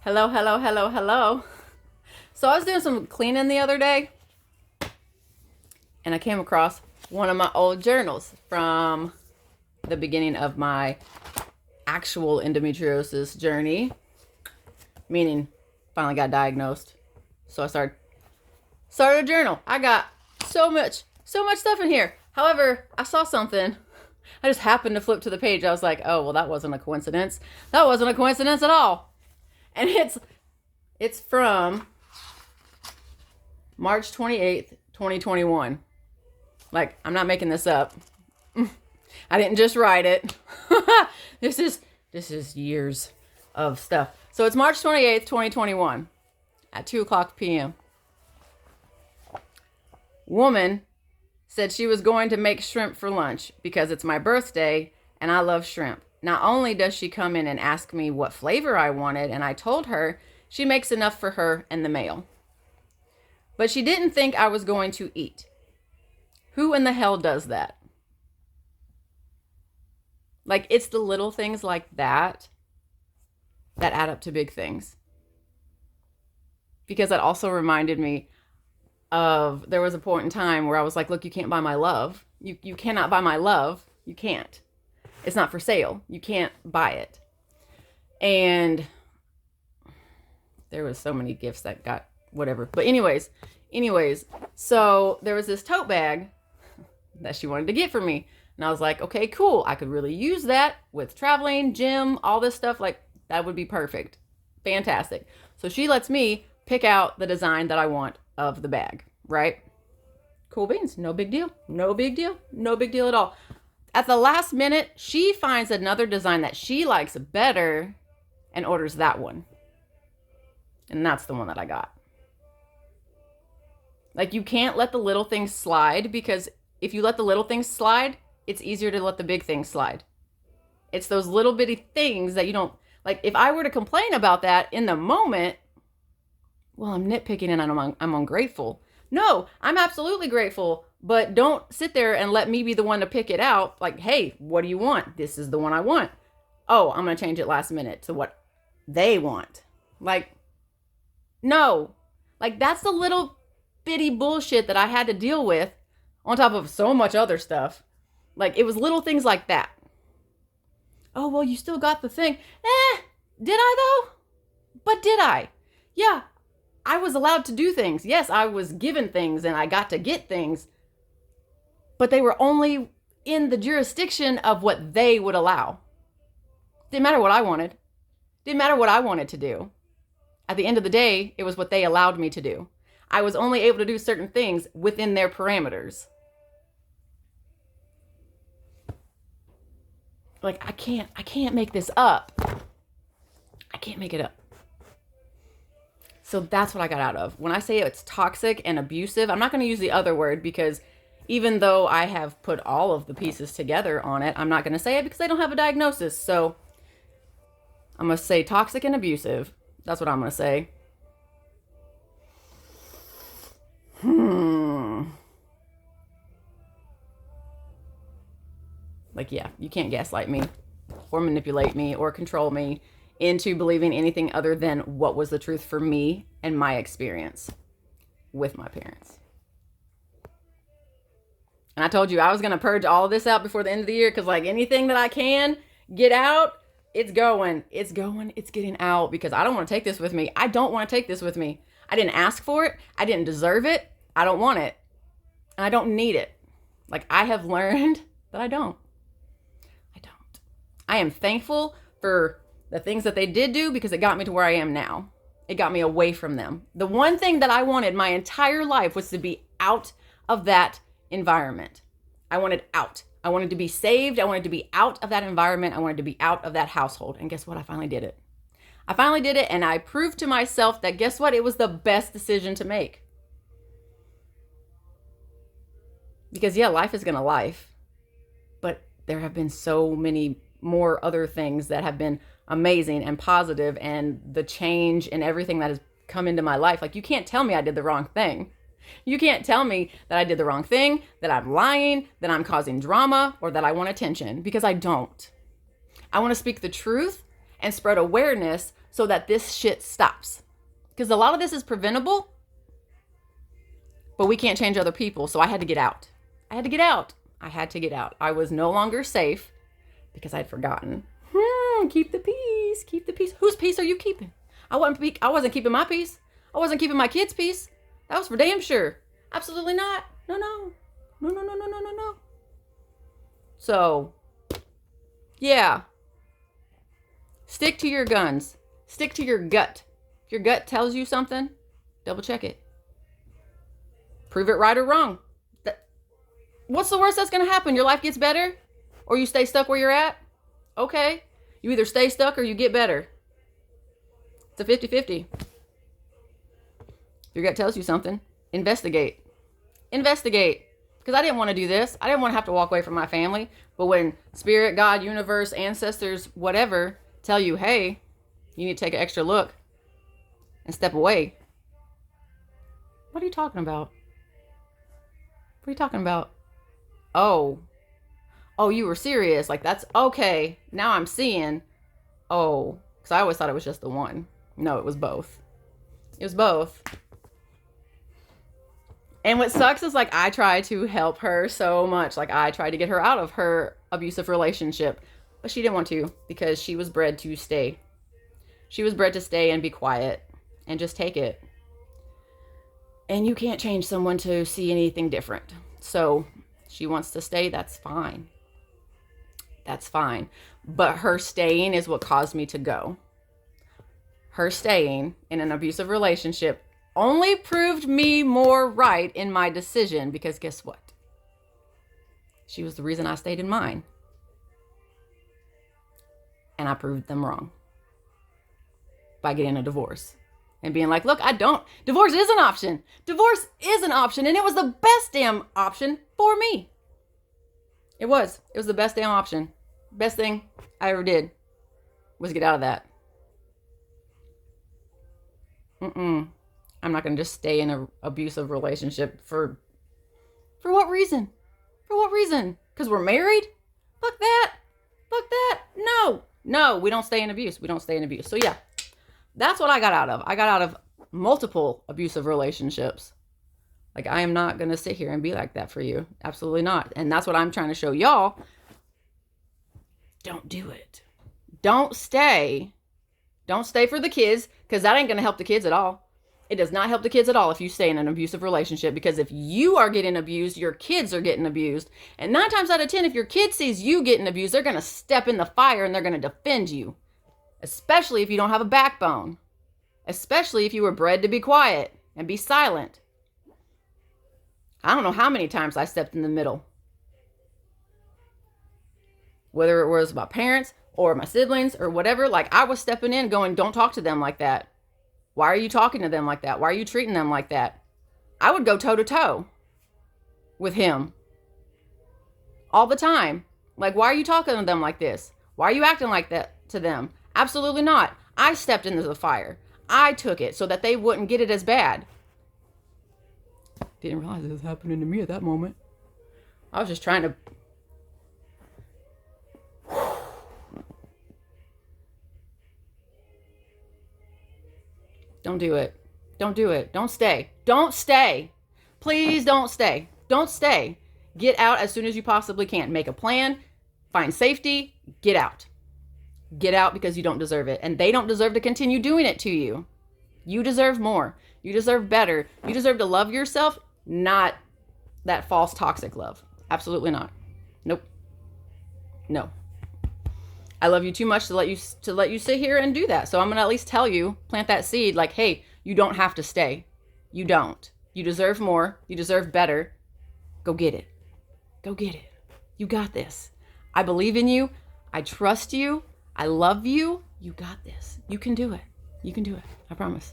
Hello, hello, hello, hello. So I was doing some cleaning the other day and I came across one of my old journals from the beginning of my actual endometriosis journey, meaning finally got diagnosed. So I started a journal. I got so much stuff in here. However, I saw something. I just happened to flip to the page. I was like, oh, well, that wasn't a coincidence. That wasn't a coincidence at all. And it's from March 28th, 2021. Like, I'm not making this up. I didn't just write it. This is years of stuff. So it's March 28th, 2021 at 2:00 p.m. Woman said she was going to make shrimp for lunch because it's my birthday and I love shrimp. Not only does she come in and ask me what flavor I wanted, and I told her she makes enough for her and the mail, but she didn't think I was going to eat. Who in the hell does that? Like, it's the little things like that that add up to big things. Because that also reminded me of, there was a point in time where I was like, look, you can't buy my love. You cannot buy my love. You can't. It's not for sale. You can't buy it. And there was so many gifts that got whatever. But anyways, so there was this tote bag that she wanted to get for me. And I was like, okay, cool. I could really use that with traveling, gym, all this stuff. Like, that would be perfect. Fantastic. So she lets me pick out the design that I want of the bag, right? Cool beans. No big deal. No big deal. No big deal at all. At the last minute, she finds another design that she likes better and orders that one. And that's the one that I got. Like, you can't let the little things slide, because if you let the little things slide, it's easier to let the big things slide. It's those little bitty things that you don't, like, if I were to complain about that in the moment, well, I'm nitpicking and I'm ungrateful. No, I'm absolutely grateful, but don't sit there and let me be the one to pick it out. Like, hey, what do you want? This is the one I want. Oh, I'm going to change it last minute to what they want. Like, no. Like, that's the little bitty bullshit that I had to deal with on top of so much other stuff. Like, it was little things like that. Oh, well, you still got the thing. Did I though? But did I? Yeah, I was allowed to do things. Yes, I was given things and I got to get things. But they were only in the jurisdiction of what they would allow. Didn't matter what I wanted. Didn't matter what I wanted to do. At the end of the day, it was what they allowed me to do. I was only able to do certain things within their parameters. Like, I can't make this up. I can't make it up. So that's what I got out of. When I say it's toxic and abusive, I'm not going to use the other word, because even though I have put all of the pieces together on it, I'm not going to say it because I don't have a diagnosis. So I'm going to say toxic and abusive. That's what I'm going to say. Like, yeah, you can't gaslight me or manipulate me or control me into believing anything other than what was the truth for me and my experience with my parents. And I told you I was going to purge all of this out before the end of the year, because, like, anything that I can get out, it's getting out, because I don't want to take this with me. I don't want to take this with me. I didn't ask for it. I didn't deserve it. I don't want it. And I don't need it. Like, I have learned that I don't. I am thankful for the things that they did do, because it got me to where I am now. It got me away from them. The one thing that I wanted my entire life was to be out of that environment. I wanted out. I wanted to be saved. I wanted to be out of that environment. I wanted to be out of that household. And guess what? I finally did it. I finally did it, and I proved to myself that, guess what? It was the best decision to make. Because, yeah, life is going to life. But there have been so many more other things that have been amazing and positive, and the change and everything that has come into my life. Like, you can't tell me I did the wrong thing. You can't tell me that I did the wrong thing, that I'm lying, that I'm causing drama, or that I want attention, because I don't. I want to speak the truth and spread awareness so that this shit stops. Because a lot of this is preventable, but we can't change other people. So I had to get out. I had to get out. I was no longer safe because I'd forgotten. Keep the peace. Keep the peace. Whose peace are you keeping? I wasn't keeping my peace. I wasn't keeping my kids' peace. That was for damn sure. Absolutely not. No. So, yeah. Stick to your guns. Stick to your gut. If your gut tells you something, double check it. Prove it right or wrong. What's the worst that's going to happen? Your life gets better? Or you stay stuck where you're at? Okay. You either stay stuck or you get better. It's a 50-50. If your gut tells you something, investigate. Investigate. Because I didn't want to do this. I didn't want to have to walk away from my family. But when spirit, God, universe, ancestors, whatever, tell you, hey, you need to take an extra look and step away. What are you talking about? What are you talking about? Oh, you were serious. Like, that's okay. Now I'm seeing. Oh, because I always thought it was just the one. No, it was both. It was both. And what sucks is, like, I tried to help her so much. Like, I tried to get her out of her abusive relationship. But she didn't want to because she was bred to stay. She was bred to stay and be quiet and just take it. And you can't change someone to see anything different. So she wants to stay. That's fine. That's fine. But her staying is what caused me to go. Her staying in an abusive relationship only proved me more right in my decision, because guess what? She was the reason I stayed in mine. And I proved them wrong by getting a divorce and being like, look, divorce is an option. Divorce is an option. And it was the best damn option for me. It was the best damn option. Best thing I ever did was get out of that. I'm not going to just stay in an abusive relationship for what reason? For what reason? Because we're married? Fuck that. No, we don't stay in abuse. So yeah, that's what I got out of. I got out of multiple abusive relationships. Like, I am not going to sit here and be like that for you. Absolutely not. And that's what I'm trying to show y'all. Don't do it. Don't stay. Don't stay for the kids, because that ain't going to help the kids at all. It does not help the kids at all if you stay in an abusive relationship, because if you are getting abused, your kids are getting abused. And 9 times out of 10, if your kid sees you getting abused, they're going to step in the fire and they're going to defend you. Especially if you don't have a backbone. Especially if you were bred to be quiet and be silent. I don't know how many times I stepped in the middle. Whether it was my parents or my siblings or whatever, like, I was stepping in going, don't talk to them like that. Why are you talking to them like that? Why are you treating them like that? I would go toe to toe with him all the time. Like, why are you talking to them like this? Why are you acting like that to them? Absolutely not. I stepped into the fire. I took it so that they wouldn't get it as bad. Didn't realize it was happening to me at that moment. I was just trying to... Don't do it. Don't do it. Don't stay. Don't stay. Please don't stay. Don't stay. Get out as soon as you possibly can. Make a plan. Find safety. Get out. Get out, because you don't deserve it. And they don't deserve to continue doing it to you. You deserve more. You deserve better. You deserve to love yourself, not that false toxic love. Absolutely not. Nope. No. I love you too much to let you sit here and do that. So I'm going to at least tell you, plant that seed, like, hey, you don't have to stay. You don't. You deserve more. You deserve better. Go get it. Go get it. You got this. I believe in you. I trust you. I love you. You got this. You can do it. You can do it. I promise.